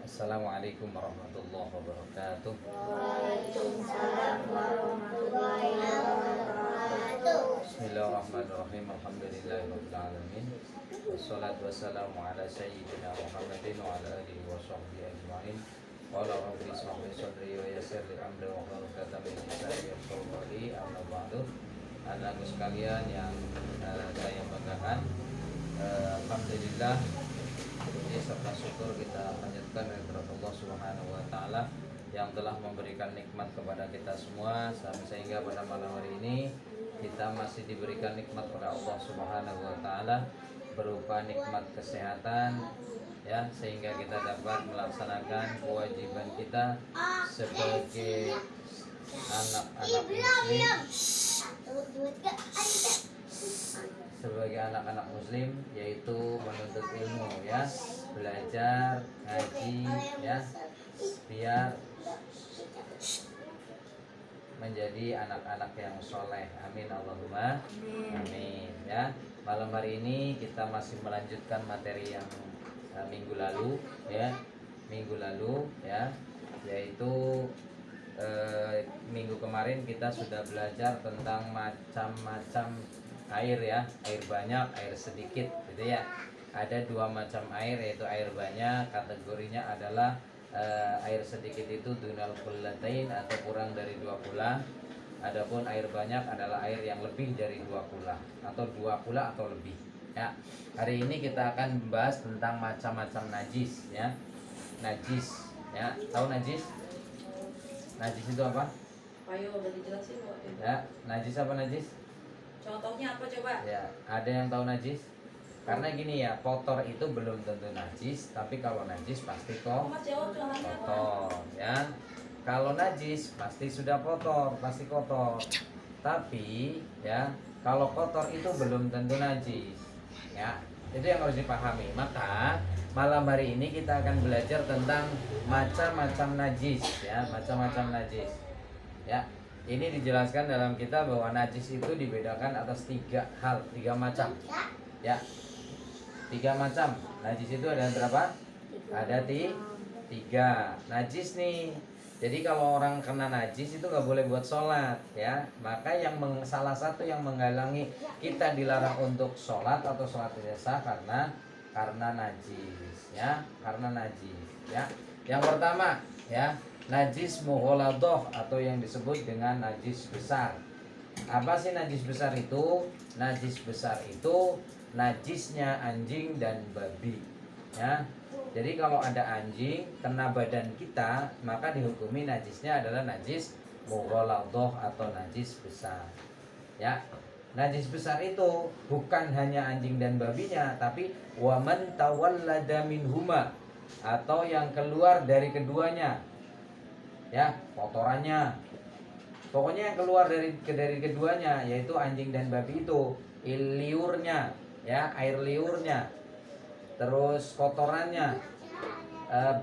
Assalamualaikum warahmatullahi wabarakatuh. Waalaikumsalam warahmatullahi wabarakatuh. Bismillahirrahmanirrahim. Alhamdulillahirabbil alamin. Wassalatu wassalamu ala sayyidina Muhammadin wa ala alihi wa sahbihi ajmain. Qala rabbi ishrah li sadri wa yassir li amri wa hlul 'uqdatam min lisani yafqahu qawli. Amma ba'du. Anak-anak sekalian yang saya banggakan, alhamdulillah, puji serta syukur kita panjatkan kepada Allah Subhanahu wa taala yang telah memberikan nikmat kepada kita semua sehingga pada malam hari ini kita masih diberikan nikmat oleh Allah Subhanahu wa taala berupa nikmat kesehatan, ya, sehingga kita dapat melaksanakan kewajiban kita sebagai anak-anak muslim, yaitu menuntut ilmu, ya, belajar ngaji, ya, biar menjadi anak-anak yang soleh. Amin Allahumma amin. Ya, malam hari ini kita masih melanjutkan materi yang minggu lalu, ya, yaitu minggu kemarin kita sudah belajar tentang macam-macam air, ya, air banyak, air sedikit, gitu ya. Ada dua macam air, yaitu air banyak, kategorinya adalah air sedikit itu dunal kullatain atau kurang dari 2 kula. Adapun air banyak adalah air yang lebih dari 2 kula atau 2 kula atau lebih, ya. Hari ini kita akan membahas tentang macam-macam najis, ya. Najis, ya. Tahu najis? Najis itu apa? Ayo udah dijelasin kok. Ya, najis apa najis? Contohnya apa coba? Ya, ada yang tahu najis? Karena gini ya, kotor itu belum tentu najis, tapi kalau najis pasti kok Mas jawab contohnya apa? kotor, ya. Kalau najis pasti sudah kotor, pasti kotor. Tapi ya, kalau kotor itu belum tentu najis. Ya, itu yang harus dipahami. Maka malam hari ini kita akan belajar tentang macam-macam najis, ya, macam-macam najis. Ya, ini dijelaskan dalam kitab bahwa najis itu dibedakan atas 3 hal, 3 macam. Ya, 3 macam. Najis itu ada berapa? Ada 3 najis nih. Jadi kalau orang kena najis itu nggak boleh buat sholat, ya. Maka salah satu yang menghalangi kita dilarang untuk sholat atau sholat tidak sah karena najis, ya, karena najis, ya. Yang pertama, ya, najis mughaladah atau yang disebut dengan najis besar. Apa sih najis besar itu? Najis besar itu najisnya anjing dan babi, ya. Jadi kalau ada anjing kena badan kita, maka dihukumi najisnya adalah najis mughaladah atau najis besar, ya. Najis besar itu bukan hanya anjing dan babinya, tapi waman tawallada minhuma, atau yang keluar dari keduanya, ya, kotorannya. Pokoknya yang keluar dari keduanya, yaitu anjing dan babi itu, liurnya, ya, air liurnya, terus kotorannya,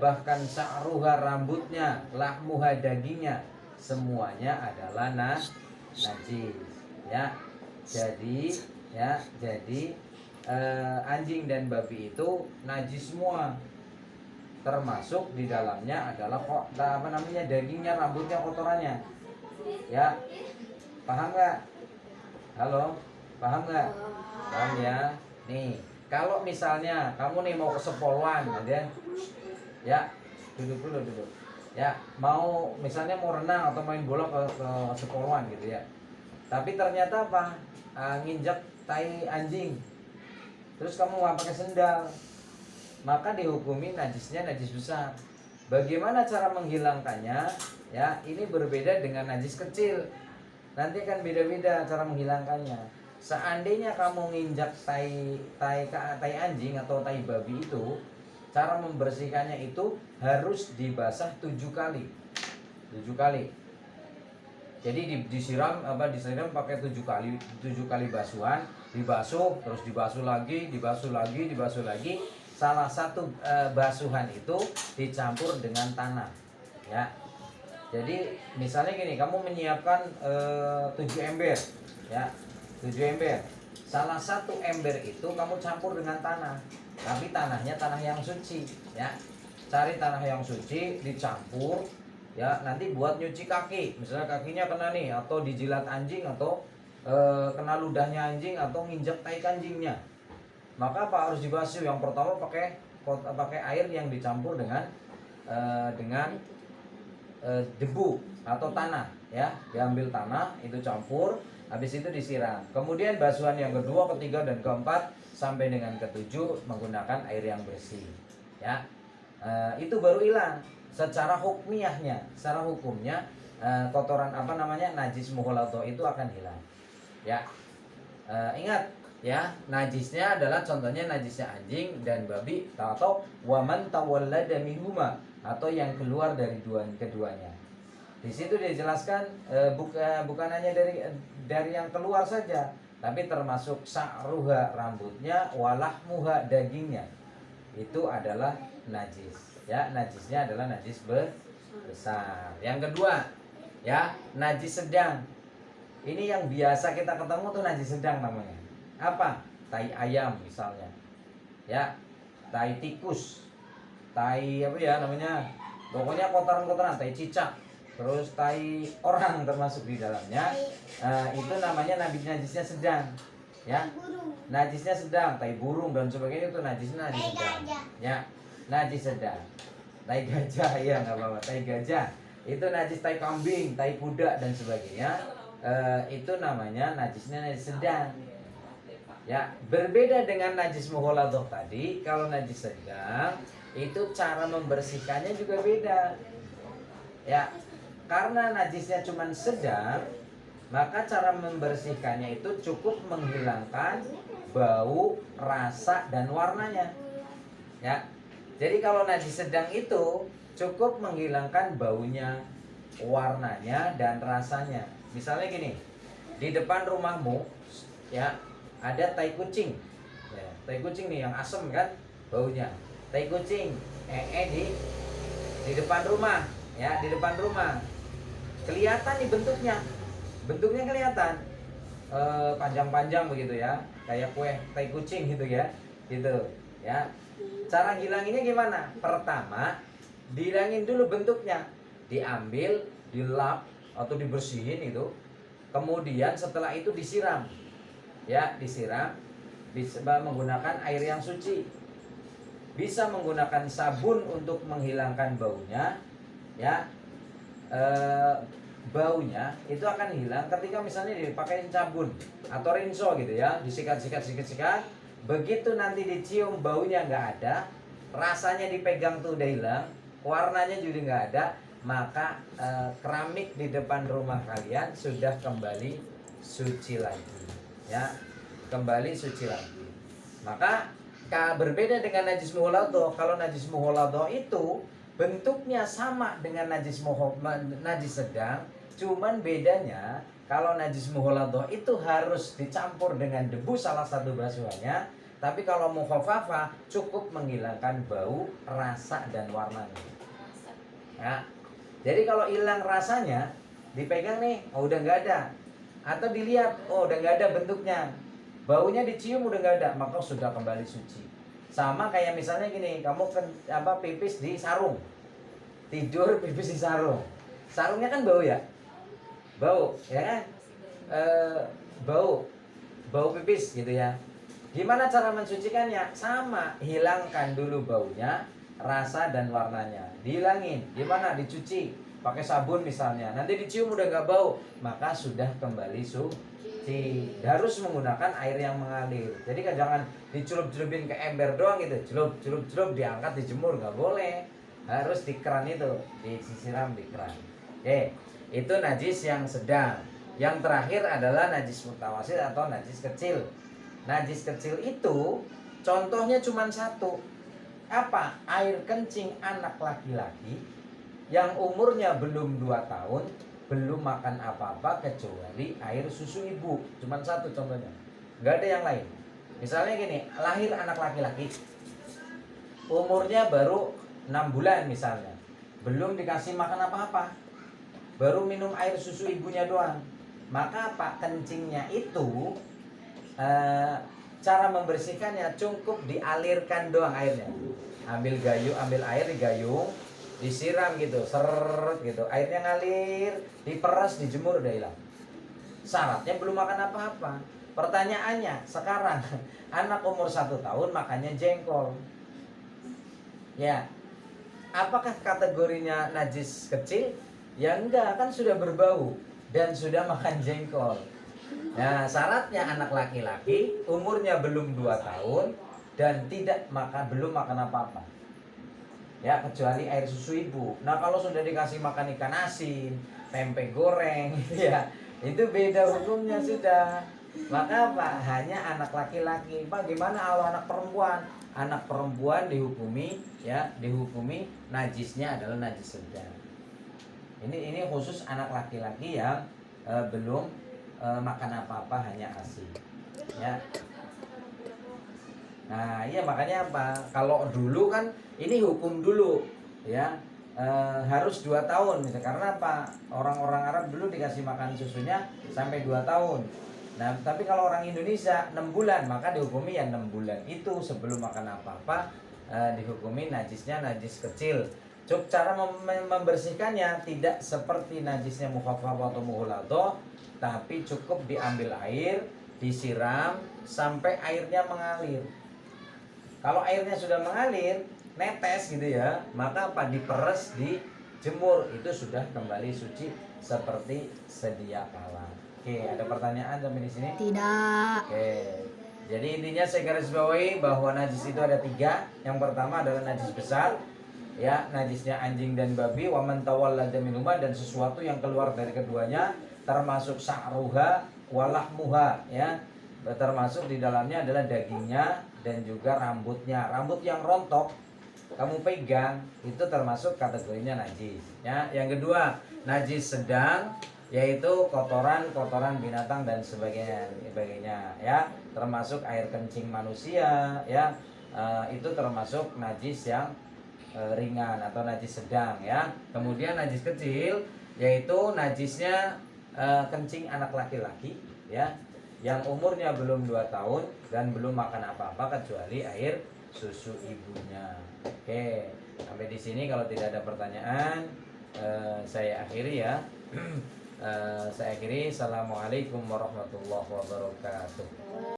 bahkan sa'ruha rambutnya, lahmuha dagingnya, semuanya adalah najis, ya. Jadi anjing dan babi itu najis semua, termasuk di dalamnya adalah dagingnya, rambutnya, kotorannya, ya. Paham nggak? Halo, paham nggak? Paham, ya. Nih, kalau misalnya kamu nih mau ke Sepolwan, ya, duduk, ya, misalnya mau renang atau main bola ke Sepolwan, gitu ya. Tapi ternyata apa? Nginjak tai anjing, terus kamu nggak pakai sendal, maka dihukumi najisnya najis besar. Bagaimana cara menghilangkannya? Ya, ini berbeda dengan najis kecil. Nanti akan beda-beda cara menghilangkannya. Seandainya kamu nginjak tai anjing atau tai babi itu, cara membersihkannya itu harus dibasah 7 kali. 7 kali. Jadi disiram pakai 7 kali basuhan, dibasuh, terus dibasuh lagi. Salah satu basuhan itu dicampur dengan tanah, ya. Jadi misalnya gini, kamu menyiapkan 7 ember, ya, 7 ember. Salah satu ember itu kamu campur dengan tanah, tapi tanahnya tanah yang suci, ya. cari tanah yang suci, dicampur, ya nanti buat nyuci kaki, misalnya kakinya kena nih, atau dijilat anjing, atau kena ludahnya anjing, atau nginjek tai anjingnya, maka apa harus dibasuh? Yang pertama pakai air yang dicampur dengan debu atau tanah, ya diambil tanah itu campur, habis itu disiram. Kemudian basuhan yang kedua, ketiga, dan keempat sampai dengan ketujuh menggunakan air yang bersih, ya. Itu baru hilang secara hukmiyahnya, secara hukumnya kotoran najis mughalladzah itu akan hilang, ya. Ingat ya, najisnya adalah contohnya najisnya anjing dan babi, atau waman tawallada minhuma, atau yang keluar dari keduanya. Di situ dijelaskan bukan hanya dari yang keluar saja, tapi termasuk sa'ruha, rambutnya, walahmuha, dagingnya, itu adalah najis, ya. Najisnya adalah najis besar. Yang kedua, ya, najis sedang. Ini yang biasa kita ketemu tuh najis sedang namanya. Apa? Tai ayam misalnya, ya, tai tikus, tai apa ya namanya, pokoknya kotoran-kotoran, tai cicak, terus tai orang termasuk di dalamnya. Itu namanya najisnya sedang, ya. Najisnya sedang, tai burung dan sebagainya itu najisnya najis sedang, ya. Najis sedang. Tai gajah, ya nggak apa-apa, tai gajah itu najis, tai kambing, tai kuda dan sebagainya, itu namanya najisnya najis sedang, ya. Berbeda dengan najis mughalladzah tadi. Kalau najis sedang itu cara membersihkannya juga beda, ya. Karena najisnya cuma sedang, maka cara membersihkannya itu cukup menghilangkan bau, rasa, dan warnanya, ya. Jadi kalau najis sedang itu cukup menghilangkan baunya, warnanya, dan rasanya. Misalnya gini, di depan rumahmu, ya, ada tai kucing, ya, tai kucing nih yang asem kan baunya, tai kucing di depan rumah, ya, di depan rumah kelihatan nih bentuknya kelihatan panjang-panjang begitu, ya, kayak kue tai kucing gitu, ya, gitu, ya. Cara hilanginnya gimana? Pertama, dihilangin dulu bentuknya, diambil, dilap atau dibersihin itu. Kemudian setelah itu disiram, ya, disiram bisa menggunakan air yang suci. Bisa menggunakan sabun untuk menghilangkan baunya, ya. Baunya itu akan hilang ketika misalnya dipakai sabun atau rinso gitu, ya, disikat-sikat. Begitu nanti dicium baunya nggak ada, rasanya dipegang tuh udah hilang, warnanya juga nggak ada, maka keramik di depan rumah kalian sudah kembali suci lagi, ya, kembali suci lagi. Maka berbeda dengan najis mughalladzah. Kalau najis mughalladzah itu bentuknya sama dengan najis sedang, cuman bedanya kalau najis mughalladzah itu harus dicampur dengan debu salah satu basuhannya, tapi kalau mukhaffafah cukup menghilangkan bau, rasa, dan warnanya, ya. Jadi kalau hilang rasanya, dipegang nih, oh udah nggak ada, atau dilihat, oh udah nggak ada bentuknya, baunya dicium udah nggak ada, maka sudah kembali suci. Sama kayak misalnya gini, kamu pipis di sarung, tidur pipis di sarung, sarungnya kan bau, ya, bau, ya kan, bau pipis gitu, ya. Gimana cara mensucikannya? Sama, hilangkan dulu baunya, rasa, dan warnanya, dihilangin. Gimana? Dicuci pakai sabun misalnya, nanti dicium udah nggak bau, maka sudah kembali suci. Harus menggunakan air yang mengalir. Jadi kan jangan dicelup-celupin ke ember doang gitu, celup diangkat dijemur, nggak boleh. Harus di keran itu, disiram di keran. Oke, itu najis yang sedang. Yang terakhir adalah najis mutawasit atau najis kecil. Najis kecil itu contohnya cuma satu. Apa? Air kencing anak laki-laki yang umurnya belum 2 tahun, belum makan apa-apa kecuali air susu ibu. Cuma satu contohnya, nggak ada yang lain. Misalnya gini, lahir anak laki-laki, umurnya baru 6 bulan misalnya, belum dikasih makan apa-apa, baru minum air susu ibunya doang. Maka apa? Kencingnya itu cara membersihkannya cukup dialirkan doang airnya. ambil gayung, ambil air di gayung, disiram gitu, seret gitu, airnya ngalir, diperas, dijemur, udah hilang. Syaratnya belum makan apa-apa. Pertanyaannya sekarang, anak umur 1 tahun makannya jengkol, ya, apakah kategorinya najis kecil? Ya enggak, kan sudah berbau dan sudah makan jengkol. Nah, syaratnya anak laki-laki umurnya belum 2 tahun dan belum makan apa-apa. Ya, kecuali air susu ibu. Nah, kalau sudah dikasih makan ikan asin, tempe goreng, ya, itu beda hukumnya sudah. Maka apa? Hanya anak laki-laki. Bagaimana kalau anak perempuan? Anak perempuan dihukumi, ya, dihukumi najisnya adalah najis sedang. Ini khusus anak laki-laki yang belum makan apa-apa, hanya ASI, ya. Nah, iya, makanya apa? Kalau dulu kan ini hukum dulu, ya, harus 2 tahun misalnya. Karena apa? Orang-orang Arab dulu dikasih makan susunya sampai 2 tahun. Nah, tapi kalau orang Indonesia 6 bulan, maka dihukumi ya 6 bulan itu sebelum makan apa-apa, dihukumi najisnya najis kecil. Cara membersihkannya tidak seperti najisnya mukhaffaf atau mughalladzah, tapi cukup diambil air, disiram sampai airnya mengalir. Kalau airnya sudah mengalir, netes gitu ya, maka apa? Diperes, dijemur, itu sudah kembali suci seperti sedia kala. Oke, ada pertanyaan sampai di sini? Tidak. Oke. Jadi intinya saya garis bawahi bahwa najis itu ada 3. Yang pertama adalah najis besar, ya, najisnya anjing dan babi, wa man tawallada minhuma, dan sesuatu yang keluar dari keduanya, termasuk sa'ruha walahmuha, ya, termasuk di dalamnya adalah dagingnya dan juga rambutnya. Rambut yang rontok kamu pegang itu termasuk kategorinya najis, ya. Yang kedua, najis sedang, yaitu kotoran binatang dan sebagainya, ya, termasuk air kencing manusia, ya, itu termasuk najis yang ringan atau najis sedang, ya. Kemudian najis kecil, yaitu najisnya kencing anak laki-laki, ya, yang umurnya belum 2 tahun dan belum makan apa-apa kecuali air susu ibunya. Oke, sampai di sini kalau tidak ada pertanyaan, saya akhiri, ya. Saya akhiri. Assalamualaikum warahmatullahi wabarakatuh.